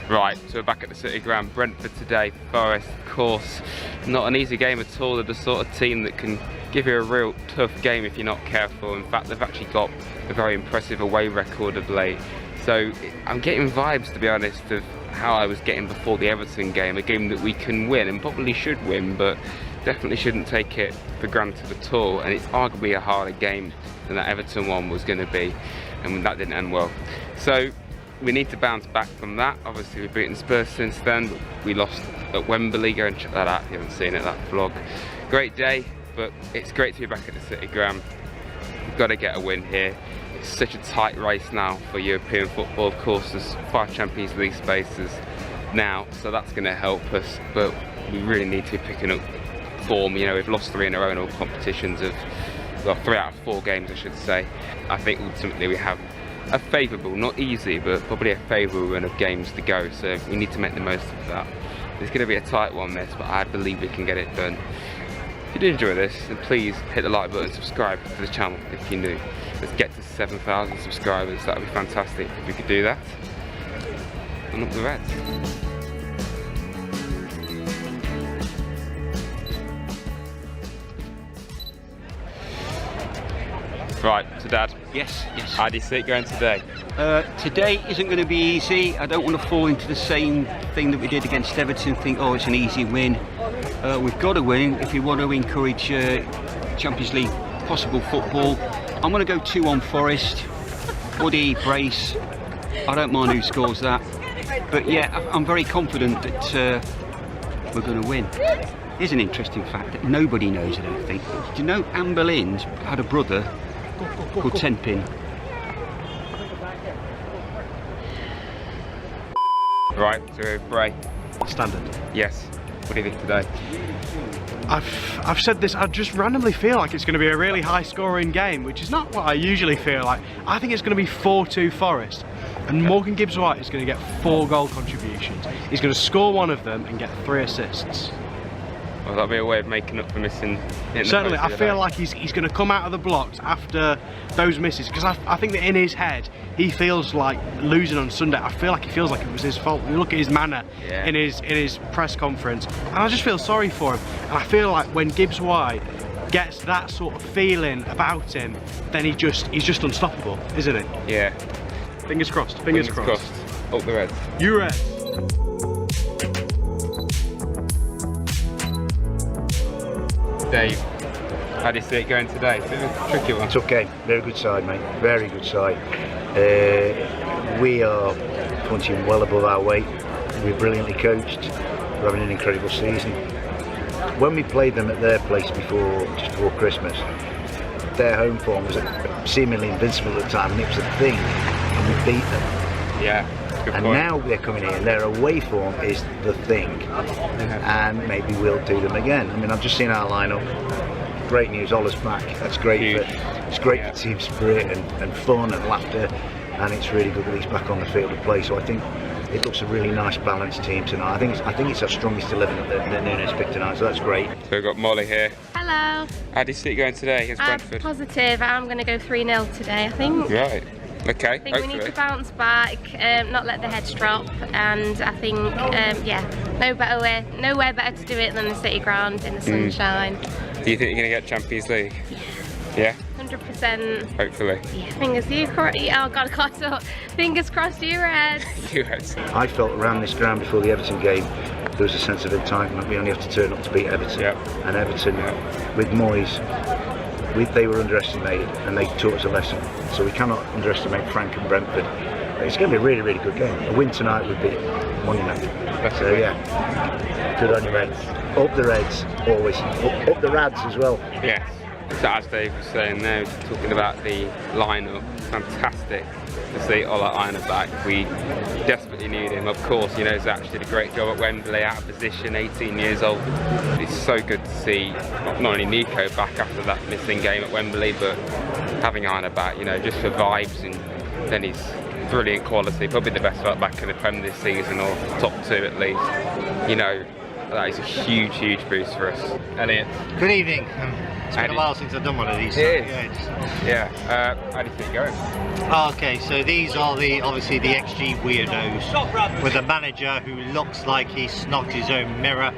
Right, so we're back at the City Ground. Brentford today, Forest, of course. Not an easy game at all. They're the sort of team that can give you a real tough game if you're not careful. In fact, they've actually got a very impressive away record of late. So I'm getting vibes, to be honest, of how I was getting before the Everton game. A game that we can win and probably should win, but definitely shouldn't take it for granted at all. And it's arguably a harder game than that Everton one was going to be. And that didn't end well. So we need to bounce back from that. Obviously we've beaten Spurs since then, but we lost at Wembley. Go and check that out if you haven't seen it, that vlog. Great day, but it's great to be back at the City Ground. We've got to get a win here. It's such a tight race now for European football. Of course, there's 5 Champions League spaces now, so that's going to help us, but we really need to be picking up form. You know, we've lost 3 in a row in all competitions well, 3 out of 4 games I should say. I think ultimately we have a favourable, not easy, but probably a favourable run of games to go, so we need to make the most of that. It's going to be a tight one this, but I believe we can get it done. If you did enjoy this, then please hit the like button, subscribe to the channel if you're new. Let's get to 7,000 subscribers, that would be fantastic if we could do that. And up the Reds. Right, so Dad. Yes. How do you see it going today? Today isn't going to be easy. I don't want to fall into the same thing that we did against Everton, think, oh, it's an easy win. We've got to win if we want to encourage Champions League possible football. I'm going to go 2-1 Forest. Buddy, brace. I don't mind who scores that. But yeah, I'm very confident that we're going to win. Here's an interesting fact that nobody knows, I don't think. Do you know Anne Boleyn's had a brother called Tenpin? Right, so Bray. Standard. Yes. What do you think today? I've said this, I just randomly feel like it's going to be a really high scoring game, which is not what I usually feel like. I think it's going to be 4-2 Forest, and Morgan Gibbs-White is going to get 4 goal contributions. He's going to score 1 of them and get 3 assists. Well, that'll be a way of making up for missing. Certainly, I feel like he's going to come out of the blocks after those misses, because I think that in his head he feels like losing on Sunday. I feel like he feels like it was his fault. You look at his manner in his press conference, and I just feel sorry for him. And I feel like when Gibbs-White gets that sort of feeling about him, then he's just unstoppable, isn't he? Yeah. Fingers crossed. Fingers crossed. Up the Reds. You Reds. Dave, how do you see it going today? It's a bit of a tricky one. Tough game, very good side, mate, very good side. We are punching well above our weight. We're brilliantly coached, we're having an incredible season. When we played them at their place just before Christmas, their home form was seemingly invincible at the time, and it was a thing, and we beat them. Yeah. And now they're coming here, their away form is the thing, and maybe we'll do them again. I mean, I've just seen our lineup. Great news, Ola's back. That's great. It's great for team spirit and fun and laughter, and it's really good that he's back on the field to play. So I think it looks a really nice balanced team tonight. I think it's our strongest 11 that Nunes picked tonight, so that's great. So we've got Molly here. Hello. How do you see it going today against Brentford? Positive. I'm going to go 3-0 today, I think. Right. Okay. I think we need to bounce back, not let the heads drop, and I think, yeah, nowhere better to do it than the City Ground in the sunshine. Do you think you're going to get Champions League? Yeah. 100%. Hopefully. Yeah, fingers crossed up. Fingers crossed, you Reds. You Reds. I felt around this ground before the Everton game, there was a sense of entitlement. We only have to turn up to beat Everton. And Everton, with Moyes, they were underestimated, and they taught us a lesson. So we cannot underestimate Frank and Brentford. It's going to be a really, really good game. A win tonight would be monumental. So yeah, good on you, Reds. Up the Reds, always. Up the Rads as well. Yes. So as Dave was saying there, talking about the lineup, fantastic to see Ola Aina back. We desperately need him. Of course, you know, Zach did a great job at Wembley, out of position, 18 years old. It's so good to see not only Nico back after that missing game at Wembley, but having Aina back, you know, just for vibes, and then he's brilliant quality, probably the best right back in the Prem this season, or top 2 at least. You know, that is a huge, huge boost for us. Elliot. Good evening. It's been a while since I've done one of these. Yeah. How do you think it's going? Okay, so these are obviously the XG weirdos with a manager who looks like he snogged his own mirror.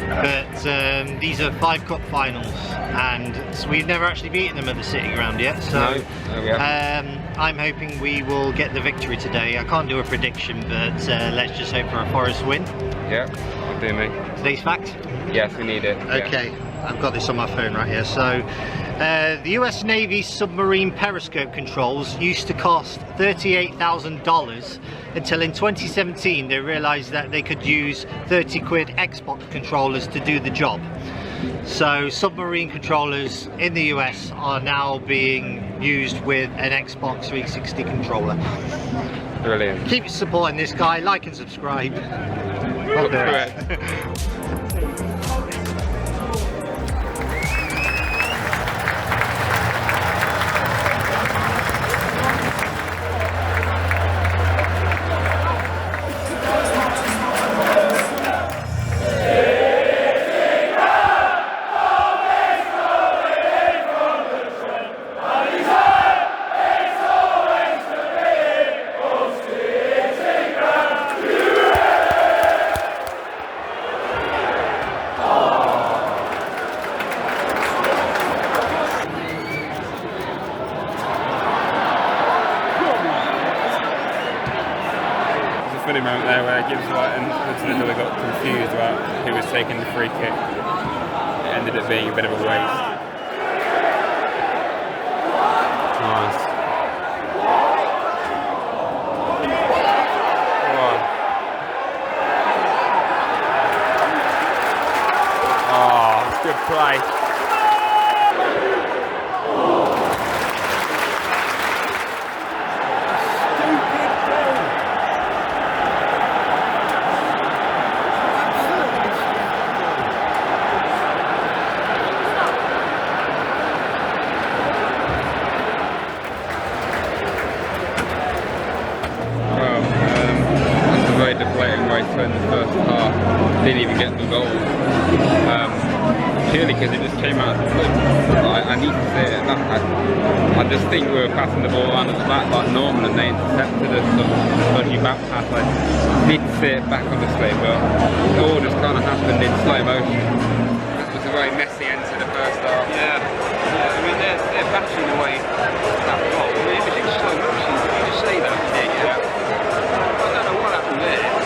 But these are 5 cup finals, and so we've never actually beaten them at the City Ground yet. So I'm hoping we will get the victory today. I can't do a prediction, but let's just hope for a Forest win. Yeah, I'll do me. Today's fact? Yes, we need it. Okay, yeah. I've got this on my phone right here. So the US Navy submarine periscope controls used to cost $38,000 until in 2017 they realized that they could use 30 quid Xbox controllers to do the job. So submarine controllers in the US are now being used with an Xbox 360 controller. Brilliant. Keep supporting this guy, like and subscribe. Funny moment there where Gibbs White and Hudson got confused about who was taking the free kick. It ended up being a bit of a waste. Nice. Oh, it's good play. In the first half, didn't even get the goal. Purely because it just came out of the blue. I need to say it. I just think we were passing the ball around at the back like normal, and they intercepted us sort of dodgy back pass. I need to say it back obviously, but it all just kind of happened in slow motion. That was a very messy end to the first half. Yeah. I mean they're battering away that goal. I mean, it was in slow motion. Did you just say that? Yeah. I don't know what happened there.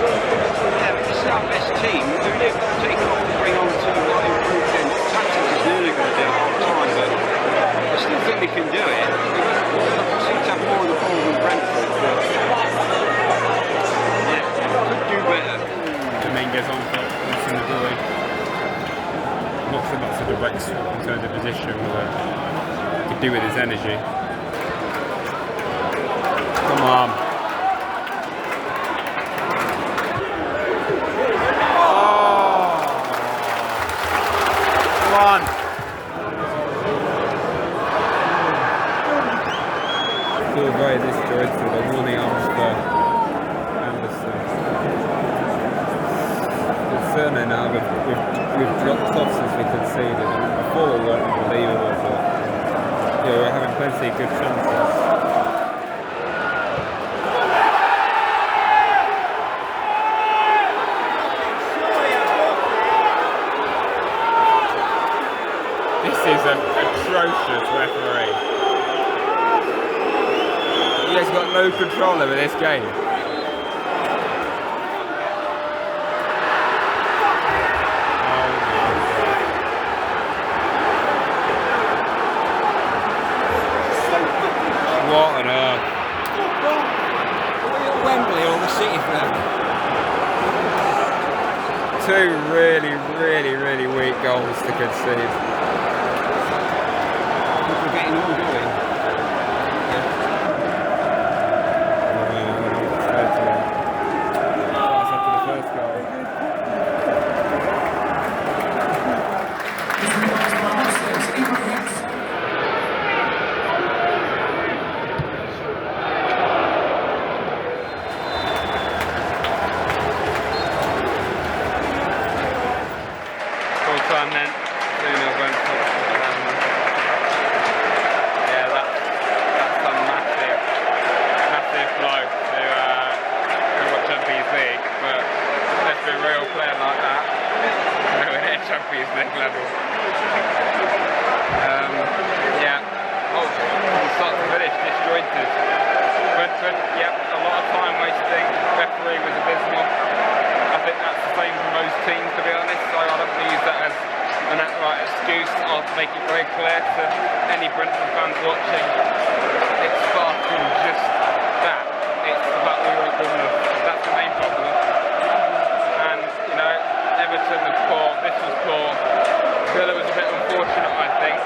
Yeah, but this is our best team. They've taken off to bring on to improve their tactics is nearly going to do it all the time, but I still think they can do it. We seem to have more of the ball than Brentford, but yeah, could do better. Dominguez on top, missing the boy. Not so much a direct swap in terms of position, but he could do with his energy. Come on. On. Feel very disjointed. The warning arms for Anderson. It's certainly now we've dropped off since we conceded. Before we weren't unbelievable, but yeah, we're having plenty of good chances. This is an atrocious referee. He has got no control over this game. What on earth? Wembley or the City Ground? Two really weak goals to concede. We're getting all going. real playing like that. Nowhere near Champions League level. Yeah. Oh, from start to finish, disjointed. Brentford, yep, a lot of time wasting. Referee was abysmal. I think that's the same for most teams, to be honest, so I don't want to use that as an outright excuse. I'll make it very clear to any Brentford fans watching. It's far from just that. It's the fact we weren't good enough. That's the main problem. And, you know, Everton was poor, this was poor. Villa was a bit unfortunate, I think.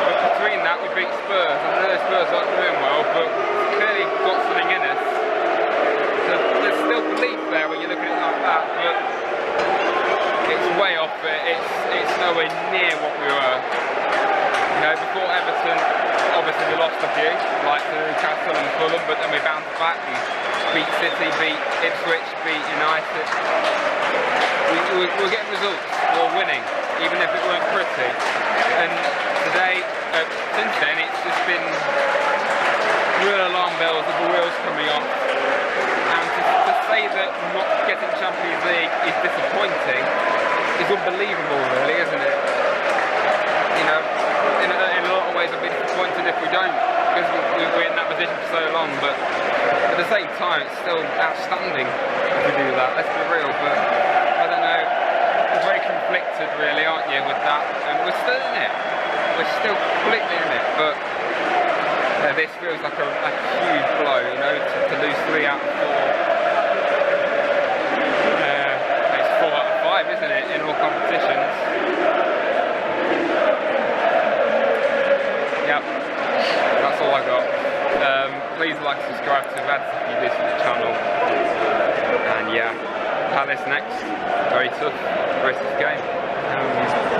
But between that, we beat Spurs. I know Spurs aren't doing well, but clearly got something in us. So there's still belief there when you look at it like that, but it's way off it. It's nowhere near what we were. You know, before Everton, obviously we lost a few, like to Newcastle and Fulham, but then we bounced back. We beat City, beat Ipswich, beat United. We're getting results. We're winning, even if it weren't pretty. And today, since then, it's just been real alarm bells of the wheels coming off. And to say that not getting Champions League is disappointing is unbelievable, really, isn't it? You know, in a lot of ways I've been disappointed if we don't, because we're in that position for so long, but at the same time it's still outstanding if we do that, let's be real. But I don't know, you're very conflicted really, aren't you, with that, and we're still in it, we're still completely in it, but this feels like a huge blow, you know, to lose 3 out of 4. It's 4 out of 5, isn't it, in all competitions. Yep, that's all I got. Please like and subscribe to Rads if you do to the channel. And yeah, Palace next. Very tough rest of the game.